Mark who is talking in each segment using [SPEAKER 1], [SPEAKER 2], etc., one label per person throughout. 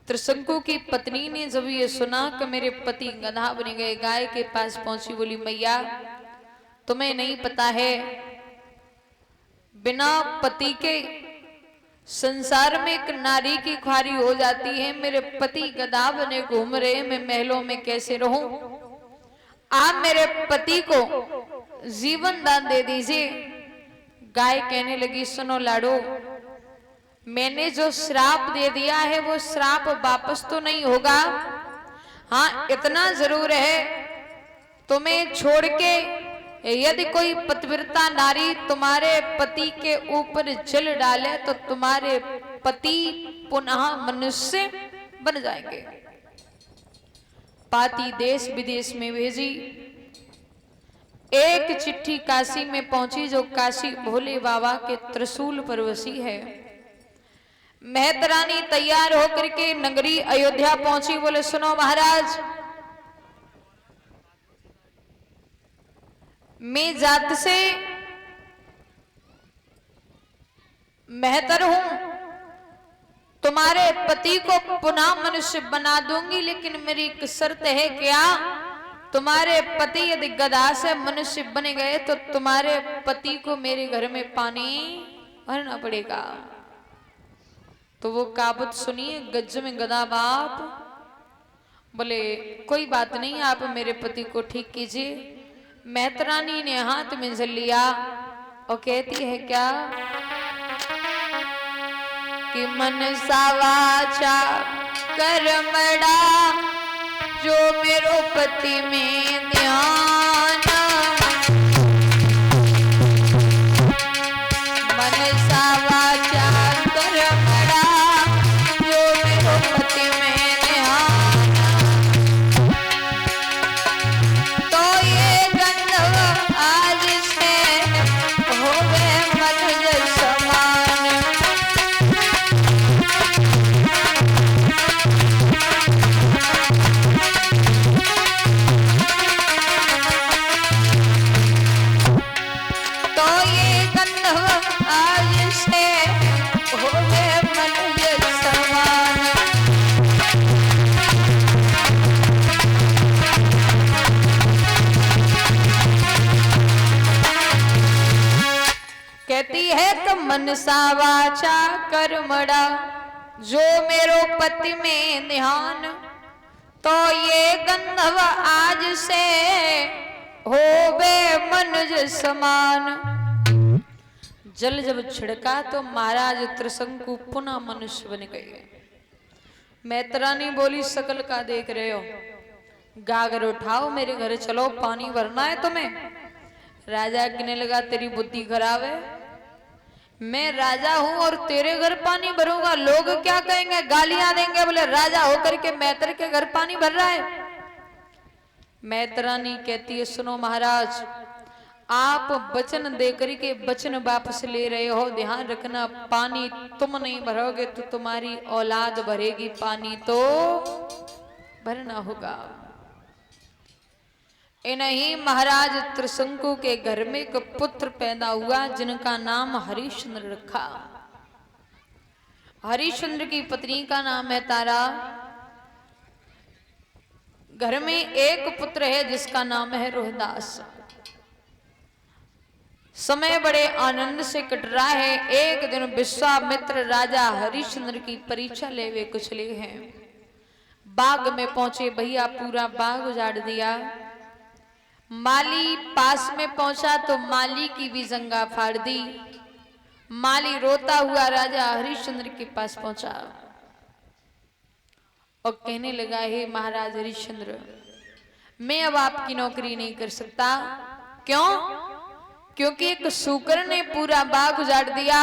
[SPEAKER 1] त्रिशंकु की पत्नी ने जब ये सुना कि मेरे पति गधा बन गए, गाय के पास पहुंची, बोली मैया तुम्हें नहीं पता है बिना पति के संसार में एक नारी की ख्वारी हो जाती है। मेरे पति गधा बने घूम रहे, मैं महलों में कैसे रहूं? आप मेरे पति को जीवन दान दे दीजिए। गाय कहने लगी सुनो लाडो, मैंने जो श्राप दे दिया है वो श्राप वापस तो नहीं होगा। हाँ इतना जरूर है, तुम्हें छोड़ के यदि कोई पतिव्रता नारी तुम्हारे पति के ऊपर जल डाले तो तुम्हारे पति पुनः मनुष्य बन जाएंगे। पाती देश विदेश में भेजी, एक चिट्ठी काशी में पहुंची जो काशी भोले बाबा के त्रिशूल पर बसी है। मेहतरानी तैयार होकर के नगरी अयोध्या पहुंची, बोले सुनो महाराज, मैं जात से मेहतर हूं, तुम्हारे पति को पुनः मनुष्य बना दूंगी, लेकिन मेरी एक शर्त है। क्या? तुम्हारे पति यदि गधा से मनुष्य बने गए तो तुम्हारे पति को मेरे घर में पानी भरना पड़ेगा। तो वो काबत सुनिए, गज में गधा बाप बोले कोई बात नहीं, आप मेरे पति को ठीक कीजिए। मेहतरानी ने हाथ में जल लिया और कहती है क्या कि मन सावाचा कर्मड़ा जो मेरो पति में ध्यान, मन सावाचा कर्मड़ा जो मेरो पति में ध्यान, तो ये गंधर्व आज से होवे मनुज समान। तो ये गंधर्व आज से होवे मनुज समान। कहती है कि मन सा वाचा कर्मड़ा जो मेरो पति में ध्यान, तो ये गंधर्व आज से होवे मनुज समान। जल जब छिड़का तो महाराज त्रिशंकु पुनः मनुष्य बन गए। मैत्रानी बोली सकल का देख रहे हो, गागर उठाओ मेरे घर चलो, पानी भरना है तुम्हें। राजा कहने लगा तेरी बुद्धि खराब है, मैं राजा हूं और तेरे घर पानी भरूंगा, लोग क्या कहेंगे, गालियां देंगे। बोले राजा होकर के मैत्र के घर पानी भर रहा है। मैत्रानी कहती है सुनो महाराज, आप वचन देकर के वचन वापस ले रहे हो, ध्यान रखना पानी तुम नहीं भरोगे तो तुम्हारी औलाद भरेगी, पानी तो भरना होगा। इन्हीं महाराज त्रिशंकु के घर में एक पुत्र पैदा हुआ जिनका नाम हरिश्चंद्र रखा। हरिश्चंद्र की पत्नी का नाम है तारा। घर में एक पुत्र है जिसका नाम है रोहिदास। समय बड़े आनंद से कट रहा है। एक दिन विश्वामित्र राजा हरिश्चंद्र की परीक्षा ले वे कुछ ले हैं। बाग में पहुंचे, भैया पूरा बाग उजाड़ दिया। माली पास में पहुंचा तो माली की भी जंगा फाड़ दी। माली रोता हुआ राजा हरिश्चंद्र के पास पहुंचा और कहने लगा हे महाराज हरिश्चंद्र, मैं अब आपकी नौकरी नहीं कर सकता। क्यों? क्योंकि एक सूकर ने पूरा बाग उजाड़ दिया,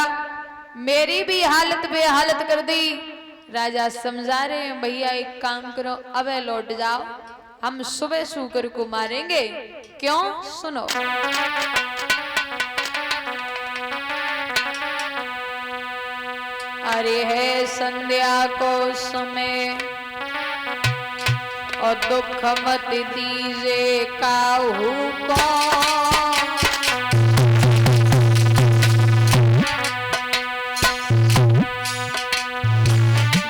[SPEAKER 1] मेरी भी हालत बेहालत कर दी। राजा समझा रहे हैं भैया एक काम करो, अब लौट जाओ, हम सुबह सूकर को मारेंगे। क्यों? सुनो। अरे है संध्या को समय और दुख मत दीजे काहू को,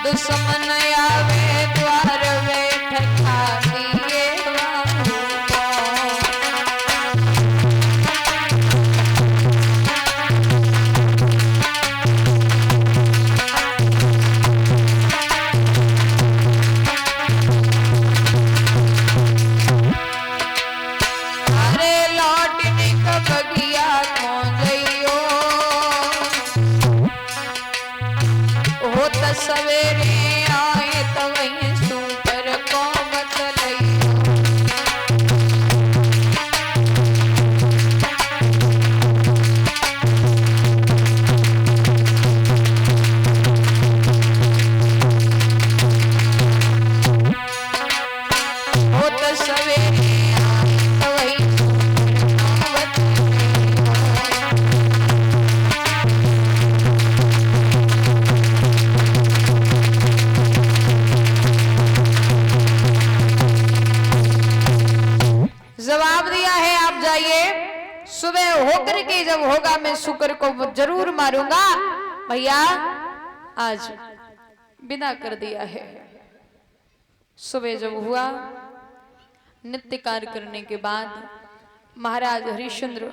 [SPEAKER 1] दुश्मन आवे द्वार बैठ खालिए बाहु को। अरे लौटने का बगिया कौन जइयो हो त सवेरे आए तो वहीं सुपर को बतलइयो। हो त सवेरे आए तो वहीं सुपर को बतलइयो। जवाब दिया है आप जाइए, सुबह होकर के जब होगा मैं शुक्र को जरूर मारूंगा। भैया आज विदा कर दिया है। सुबह जब हुआ नित्य कार्य करने के बाद महाराज हरिश्चंद्र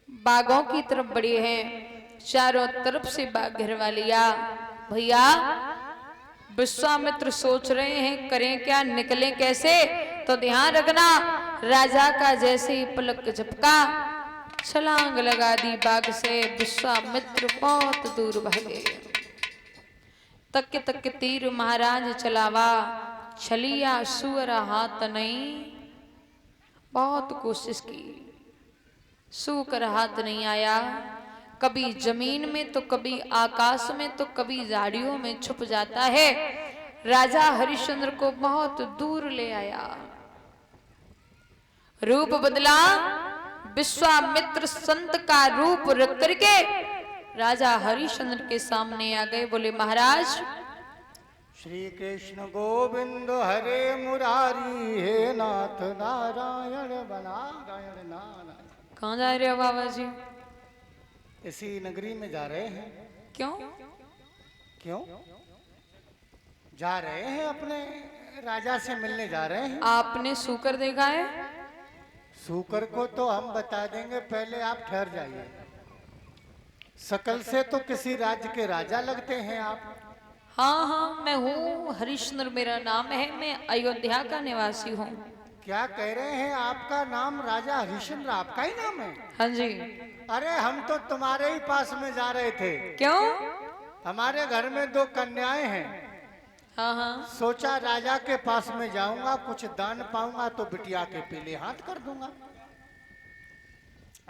[SPEAKER 1] बागों की तरफ बढ़े हैं। चारों तरफ से बाग घेरवा लिया। भैया विश्वामित्र सोच रहे हैं करें क्या, निकलें कैसे। तो ध्यान रखना, राजा का जैसे ही पलक झपका छलांग लगा दी बाग से। विश्वामित्र बहुत दूर भागे। तक तीर महाराज चलावा, छलिया सुअर हाथ नहीं। बहुत कोशिश की, सूकर हाथ नहीं आया। कभी जमीन में तो कभी आकाश में तो कभी झाड़ियों में छुप जाता है। राजा हरिश्चंद्र को बहुत दूर ले आया। रूप बदला, विश्वामित्र संत का रूप रख करके राजा हरिश्चंद्र के सामने आ गए। बोले महाराज
[SPEAKER 2] श्री कृष्ण गोविंद हरे मुरारी, हे नाथ नारायण नारायण नारायण।
[SPEAKER 1] कहाँ जा रहे हो बाबा जी?
[SPEAKER 2] इसी नगरी में जा रहे हैं।
[SPEAKER 1] क्यों
[SPEAKER 2] क्यों जा रहे हैं? अपने राजा से मिलने जा रहे हैं।
[SPEAKER 1] आपने सूकर देखा है?
[SPEAKER 2] सूकर को तो हम बता देंगे, पहले आप ठहर जाइए। शकल से तो किसी राज्य के राजा लगते हैं आप।
[SPEAKER 1] हाँ हाँ, मैं हूँ हरिश्चंद्र मेरा नाम है। मैं अयोध्या का निवासी हूँ।
[SPEAKER 2] क्या कह रहे हैं? आपका नाम राजा हरिश्चंद्र आपका ही नाम है?
[SPEAKER 1] हाँ जी।
[SPEAKER 2] अरे हम तो तुम्हारे ही पास में जा रहे थे।
[SPEAKER 1] क्यों?
[SPEAKER 2] हमारे घर में 2 कन्याएं हैं।
[SPEAKER 1] हाँ हाँ।
[SPEAKER 2] सोचा राजा के पास में जाऊंगा, कुछ दान पाऊंगा तो बिटिया के पीले हाथ कर दूंगा।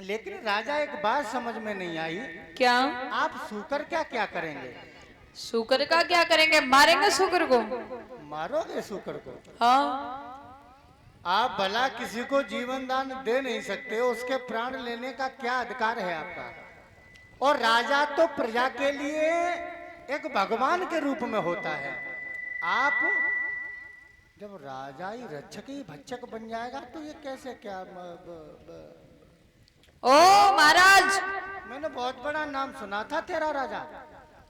[SPEAKER 2] लेकिन राजा एक बात समझ में नहीं आई।
[SPEAKER 1] क्या?
[SPEAKER 2] आप सूकर क्या क्या करेंगे?
[SPEAKER 1] सूकर का क्या करेंगे? मारेंगे सूकर को।
[SPEAKER 2] मारोगे सूकर को?
[SPEAKER 1] हाँ।
[SPEAKER 2] आप भला किसी को जीवन दान दे नहीं सकते, उसके प्राण लेने का क्या अधिकार है आपका? और राजा तो प्रजा के लिए एक भगवान के रूप में होता है। आप जब राजा ही रक्षक ही भक्षक बन जाएगा तो ये कैसे? क्या
[SPEAKER 1] ओ महाराज,
[SPEAKER 2] मैंने बहुत बड़ा नाम सुना था तेरा राजा।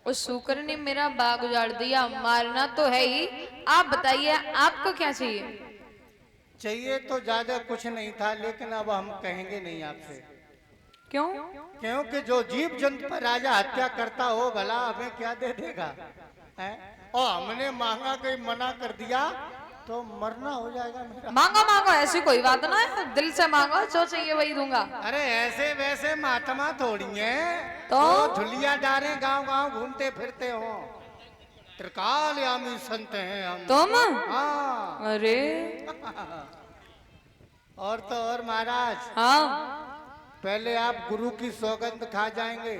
[SPEAKER 1] उस सूकर ने मेरा बाग उजाड़ दिया, मारना तो है ही। आप बताइए आपको क्या चाहिए?
[SPEAKER 2] चाहिए तो ज्यादा कुछ नहीं था, लेकिन अब हम कहेंगे नहीं आपसे।
[SPEAKER 1] क्यों?
[SPEAKER 2] क्योंकि जो जीव जंतु पर राजा हत्या करता हो भला हमें क्या दे देगा है? और हमने मांगा कहीं मना कर दिया तो मरना हो जाएगा मेरा।
[SPEAKER 1] मांगो मांगो, ऐसी कोई बात ना है, दिल से मांगो, जो चाहिए वही दूंगा।
[SPEAKER 2] अरे ऐसे वैसे महात्मा थोड़ी है
[SPEAKER 1] तो
[SPEAKER 2] झुलिया डाले गांव गांव घूमते फिरते हो। त्रिकालयामी संत हैं हम।
[SPEAKER 1] तुम?
[SPEAKER 2] हाँ।
[SPEAKER 1] अरे
[SPEAKER 2] और तो और महाराज,
[SPEAKER 1] हाँ।
[SPEAKER 2] पहले आप गुरु की सौगंध खा जाएंगे।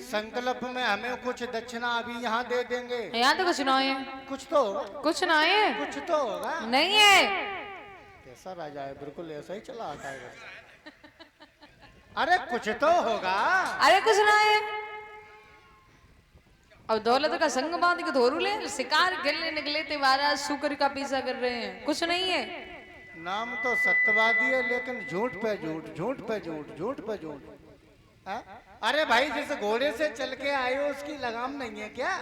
[SPEAKER 2] संकल्प में हमें कुछ दक्षिणा अभी यहाँ दे देंगे।
[SPEAKER 1] यहाँ तो कुछ ना है।
[SPEAKER 2] कुछ तो होगा।
[SPEAKER 1] कुछ ना है।
[SPEAKER 2] कुछ तो होगा।
[SPEAKER 1] नहीं है।
[SPEAKER 2] कैसा राजा है, बिल्कुल ऐसा ही चला आता है। अरे कुछ तो होगा।
[SPEAKER 1] अरे कुछ ना है। अब दौलत का संग बांध के धोरू ले, शिकार खेलने निकले थे महाराज, शुक्र का पीछा कर रहे हैं। कुछ नहीं है।
[SPEAKER 2] नाम तो सत्यवादी है, लेकिन झूठ पे झूठ, झूठ पे झूठ, झूठ पे झूठ। अरे भाई जिस घोड़े से चल के आए हो उसकी लगाम नहीं है क्या?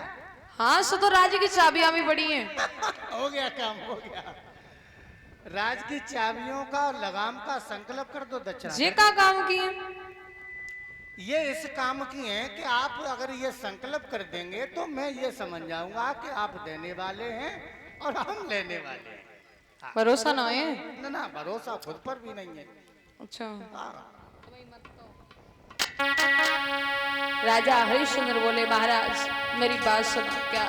[SPEAKER 1] हाँ सो तो राज्य की चाबियां भी बड़ी हैं।
[SPEAKER 2] हो गया काम, हो गया। राज की चाबियों का और लगाम का संकल्प कर दो दक्षिणा।
[SPEAKER 1] ये का काम किए?
[SPEAKER 2] ये इस काम की है कि आप अगर ये संकल्प कर देंगे तो मैं ये समझ जाऊंगा कि आप देने वाले हैं और हम लेने वाले हैं। हाँ।
[SPEAKER 1] भरोसा ना है?
[SPEAKER 2] ना ना, भरोसा खुद पर भी नहीं है।
[SPEAKER 1] अच्छा।
[SPEAKER 2] हाँ।
[SPEAKER 1] राजा हरिश्चंद्र बोले महाराज मेरी बात सुनो। क्या?